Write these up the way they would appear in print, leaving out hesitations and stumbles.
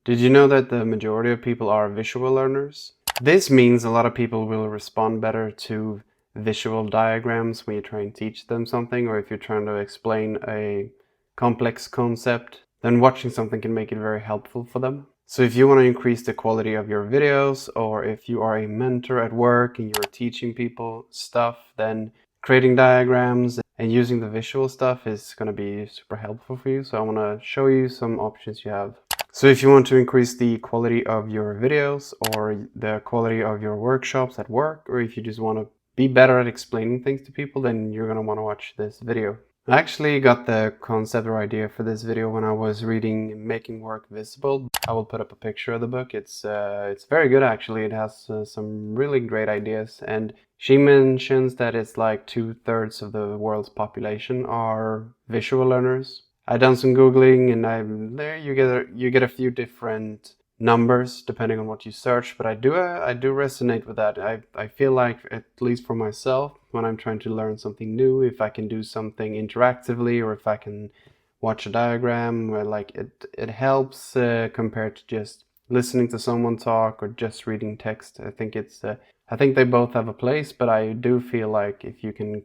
Did you know that the majority of people are visual learners? This means a lot of people will respond better to visual diagrams when you try and teach them something, or if you're trying to explain a complex concept, then watching something can make it very helpful for them. So if you want to increase the quality of your videos, or if you are a mentor at work and you're teaching people stuff, then creating diagrams and using the visual stuff is going to be super helpful for you. So I want to show you some options you have. So if you want to increase the quality of your videos or the quality of your workshops at work, or if you just want to be better at explaining things to people, then you're going to want to watch this video. I actually got the concept or idea for this video when I was reading Making Work Visible. I will put up a picture of the book. It's very good actually. It has some really great ideas, and she mentions that it's like 2/3 of the world's population are visual learners. I've done some Googling, and there you get a few different numbers depending on what you search, but I do resonate with that. I feel like, at least for myself, when I'm trying to learn something new, if I can do something interactively, or if I can watch a diagram, where like it helps compared to just listening to someone talk or just reading text. I think they both have a place, but I do feel like if you can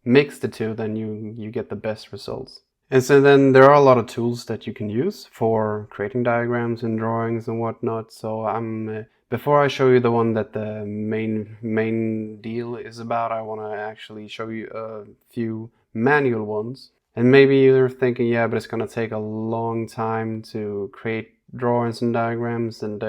mix the two, then you get the best results. And so then there are a lot of tools that you can use for creating diagrams and drawings and whatnot. So before I show you the one that the main deal is about, I want to actually show you a few manual ones. And maybe you're thinking, yeah, but it's going to take a long time to create drawings and diagrams, and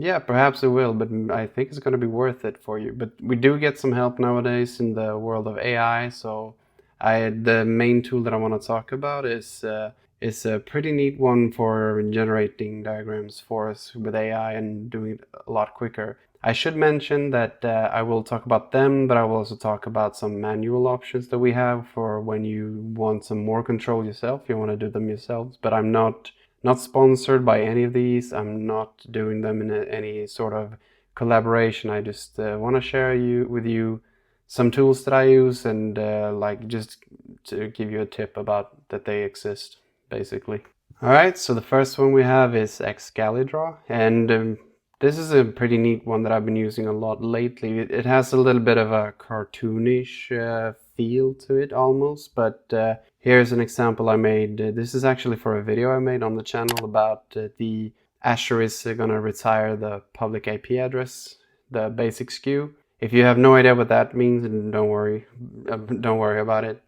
yeah, perhaps it will, but I think it's going to be worth it for you. But we do get some help nowadays in the world of AI, so the main tool that I want to talk about is a pretty neat one for generating diagrams for us with AI and doing it a lot quicker. I should mention that I will talk about them, but I will also talk about some manual options that we have for when you want some more control yourself, you want to do them yourselves. But I'm not sponsored by any of these. I'm not doing them in any sort of collaboration. I just want to share with you some tools that I use, and like just to give you a tip about that they exist, basically. All right, so the first one we have is Excalidraw, and this is a pretty neat one that I've been using a lot lately. It has a little bit of a cartoonish feel to it almost, but here's an example I made. This is actually for a video I made on the channel about the Azure is going to retire the public IP address, the basic SKU. If you have no idea what that means, don't worry about it.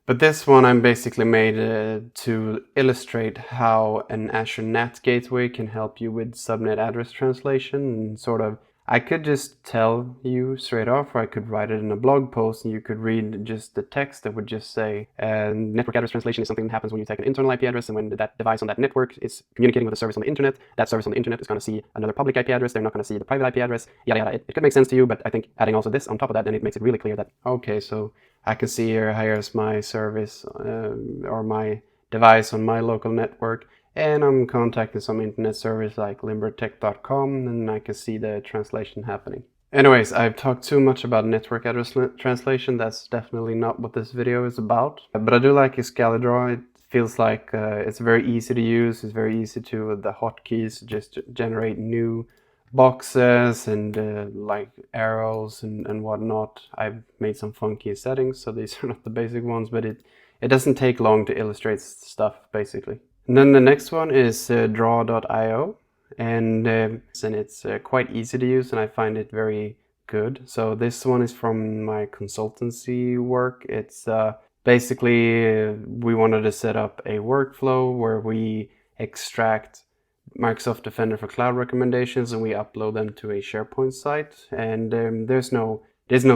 But this one I'm basically made to illustrate how an Azure NAT gateway can help you with subnet address translation, and sort of, I could just tell you straight off, or I could write it in a blog post and you could read just the text that would just say network address translation is something that happens when you take an internal IP address, and when that device on that network is communicating with a service on the internet, that service on the internet is going to see another public IP address. They're not going to see the private IP address, yada yada. It could make sense to you, but I think adding also this on top of that, then it makes it really clear that, okay, so I can see here's my service or my device on my local network, and I'm contacting some internet service like limbertech.com, and I can see the translation happening. Anyways, I've talked too much about network address translation. That's definitely not what this video is about. But I do like Excalidraw. It feels like it's very easy to use. It's very easy to, with the hotkeys, just generate new boxes and like arrows and whatnot. I've made some funky settings, so these are not the basic ones, but it doesn't take long to illustrate stuff, basically. And then the next one is draw.io, and it's quite easy to use, and I find it very good. So this one is from my consultancy work. It's basically we wanted to set up a workflow where we extract Microsoft Defender for Cloud recommendations and we upload them to a SharePoint site. And there's no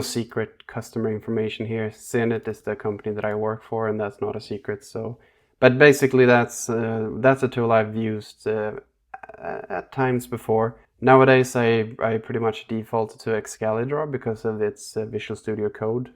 secret customer information here. Zenit is the company that I work for, and that's not a secret. So, but basically that's a tool I've used at times before. Nowadays I pretty much default to Excalidraw because of its Visual Studio Code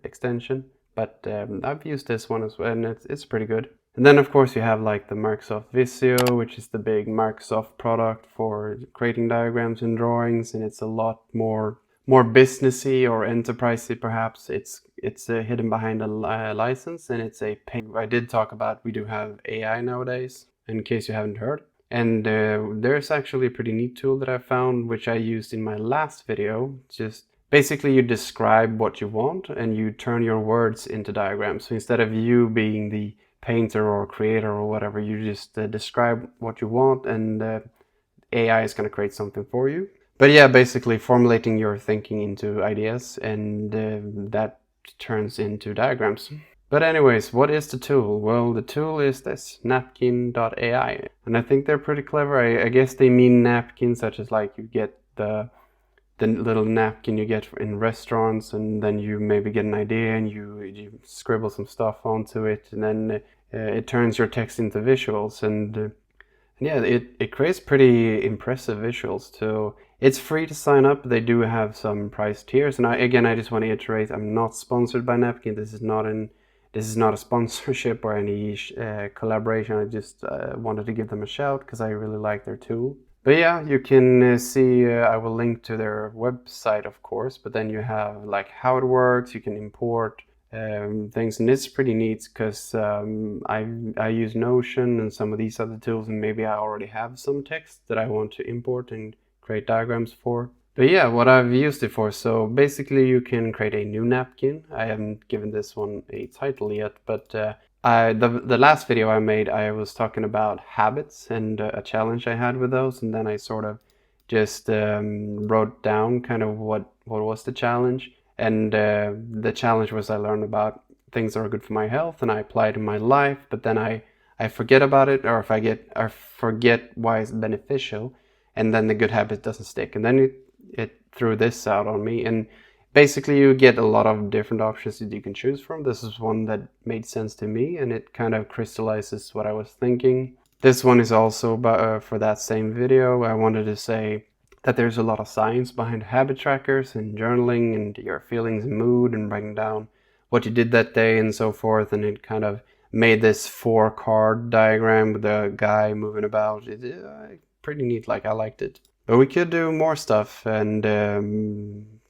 extension. But I've used this one as well, and it's pretty good. And then of course you have like the Microsoft Visio, which is the big Microsoft product for creating diagrams and drawings, and it's a lot more businessy or enterprisey perhaps. It's hidden behind a license, and it's a pay. I did talk about we do have AI nowadays, in case you haven't heard. And there's actually a pretty neat tool that I found, which I used in my last video. Just basically you describe what you want and you turn your words into diagrams. So instead of you being the painter or creator or whatever, you just describe what you want, and AI is going to create something for you. But yeah, basically formulating your thinking into ideas, and that turns into diagrams. But anyways, what is the tool? Well, the tool is this, Napkin.ai. And I think they're pretty clever. I guess they mean napkins, such as like you get the little napkin you get in restaurants, and then you maybe get an idea and you scribble some stuff onto it, and then it turns your text into visuals. And yeah, it creates pretty impressive visuals too. It's free to sign up. They do have some price tiers. And I just want to iterate, I'm not sponsored by Napkin. This is not a sponsorship or any collaboration. I just wanted to give them a shout because I really like their tool. But yeah, you can see, I will link to their website, of course, but then you have like how it works. You can import things, and it's pretty neat because I use Notion and some of these other tools, and maybe I already have some text that I want to import and create diagrams for. But yeah, what I've used it for, so basically you can create a new napkin. I haven't given this one a title yet, but the last video I made, I was talking about habits and a challenge I had with those, and then I sort of just wrote down kind of what was the challenge. And the challenge was I learned about things that are good for my health, and I apply it in my life, but then I forget about it, or I forget why it's beneficial, and then the good habit doesn't stick. And then it threw this out on me, and basically you get a lot of different options that you can choose from. This is one that made sense to me, and it kind of crystallizes what I was thinking. This one is also for that same video. I wanted to say that there's a lot of science behind habit trackers and journaling and your feelings and mood and writing down what you did that day and so forth. And it kind of made this 4-card diagram with a guy moving about. It's pretty neat, like I liked it. But we could do more stuff, and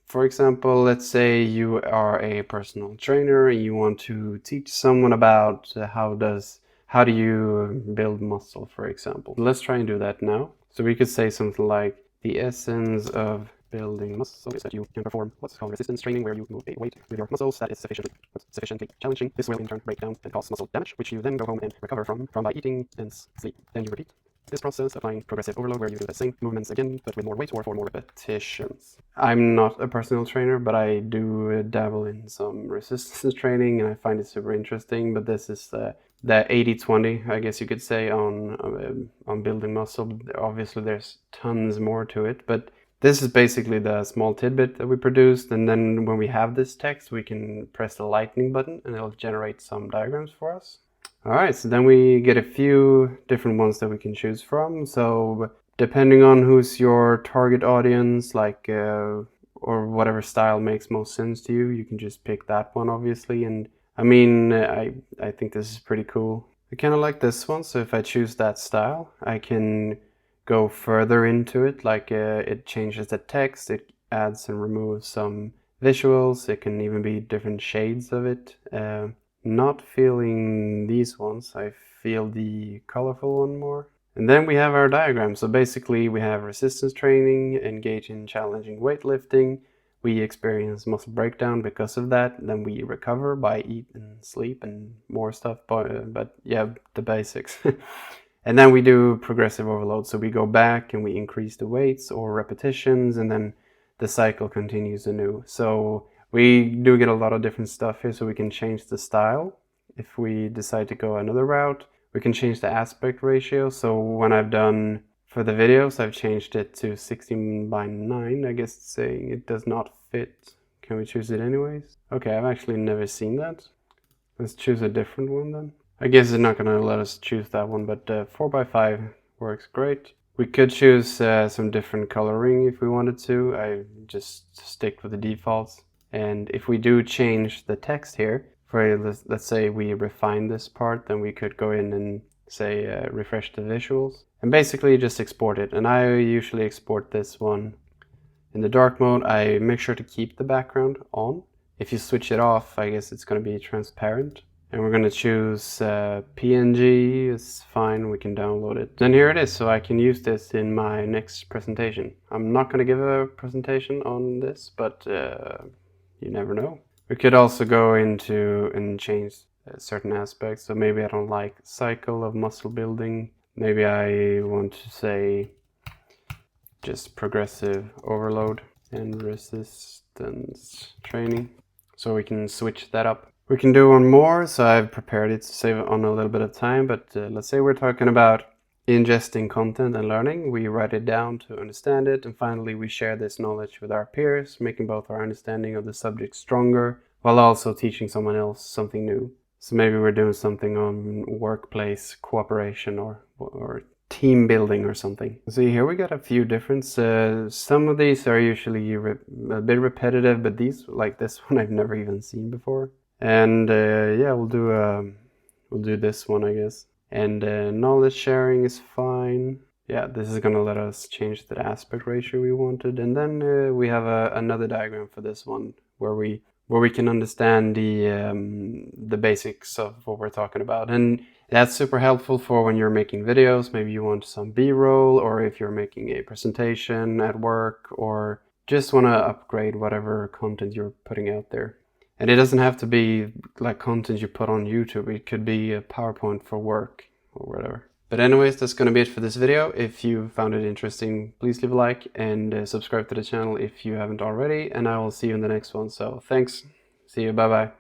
for example, let's say you are a personal trainer and you want to teach someone about how do you build muscle, for example. Let's try and do that now. So we could say something like, the essence of building muscle is that you can perform what's called resistance training, where you move a weight with your muscles that is sufficiently challenging. This will in turn break down and cause muscle damage, which you then go home and recover from by eating and sleep. Then you repeat this process, applying progressive overload, where you do the same movements again, but with more weight or for more repetitions. I'm not a personal trainer, but I do dabble in some resistance training, and I find it super interesting. But this is the 80-20, I guess you could say, on building muscle. Obviously, there's tons more to it, but this is basically the small tidbit that we produced. And then when we have this text, we can press the lightning button, and it'll generate some diagrams for us. All right, so then we get a few different ones that we can choose from. So depending on who's your target audience, like or whatever style makes most sense to you, you can just pick that one, obviously. And I mean, I think this is pretty cool. I kind of like this one, so if I choose that style, I can go further into it. Like it changes the text, it adds and removes some visuals. It can even be different shades of it. Not feeling these ones, I feel the colorful one more. And then we have our diagram. So basically we have resistance training, engage in challenging weightlifting. We experience muscle breakdown because of that. Then we recover by eat and sleep and more stuff. But yeah, the basics. And then we do progressive overload. So we go back and we increase the weights or repetitions, and then the cycle continues anew. So we do get a lot of different stuff here, so we can change the style. If we decide to go another route, we can change the aspect ratio. So when I've done for the videos, I've changed it to 16:9. I guess it's saying it does not fit. Can we choose it anyways? Okay, I've actually never seen that. Let's choose a different one then. I guess it's not gonna let us choose that one, but 4x5 works great. We could choose some different coloring if we wanted to. I just stick with the defaults. And if we do change the text here, let's say we refine this part, then we could go in and say refresh the visuals, and basically just export it. And I usually export this one in the dark mode. I make sure to keep the background on. If you switch it off, I guess it's going to be transparent. And we're going to choose PNG. It's fine, we can download it. Then here it is, so I can use this in my next presentation. I'm not going to give a presentation on this, but you never know. We could also go into and change certain aspects. So maybe I don't like cycle of muscle building. Maybe I want to say just progressive overload and resistance training. So we can switch that up. We can do one more, so I've prepared it to save on a little bit of time, but let's say we're talking about ingesting content and learning. We write it down to understand it, and finally we share this knowledge with our peers, making both our understanding of the subject stronger, while also teaching someone else something new. So maybe we're doing something on workplace cooperation or team building or something. See, here we got a few different. Some of these are usually a bit repetitive, but these, like this one, I've never even seen before. And yeah, we'll do this one, I guess. And knowledge sharing is fine. Yeah, this is gonna let us change the aspect ratio we wanted. And then we have another diagram for this one where we can understand the basics of what we're talking about. And that's super helpful for when you're making videos. Maybe you want some B-roll, or if you're making a presentation at work, or just want to upgrade whatever content you're putting out there. And it doesn't have to be like content you put on YouTube. It could be a PowerPoint for work or whatever. But anyways, that's going to be it for this video. If you found it interesting, please leave a like and subscribe to the channel if you haven't already. And I will see you in the next one. So thanks. See you. Bye-bye.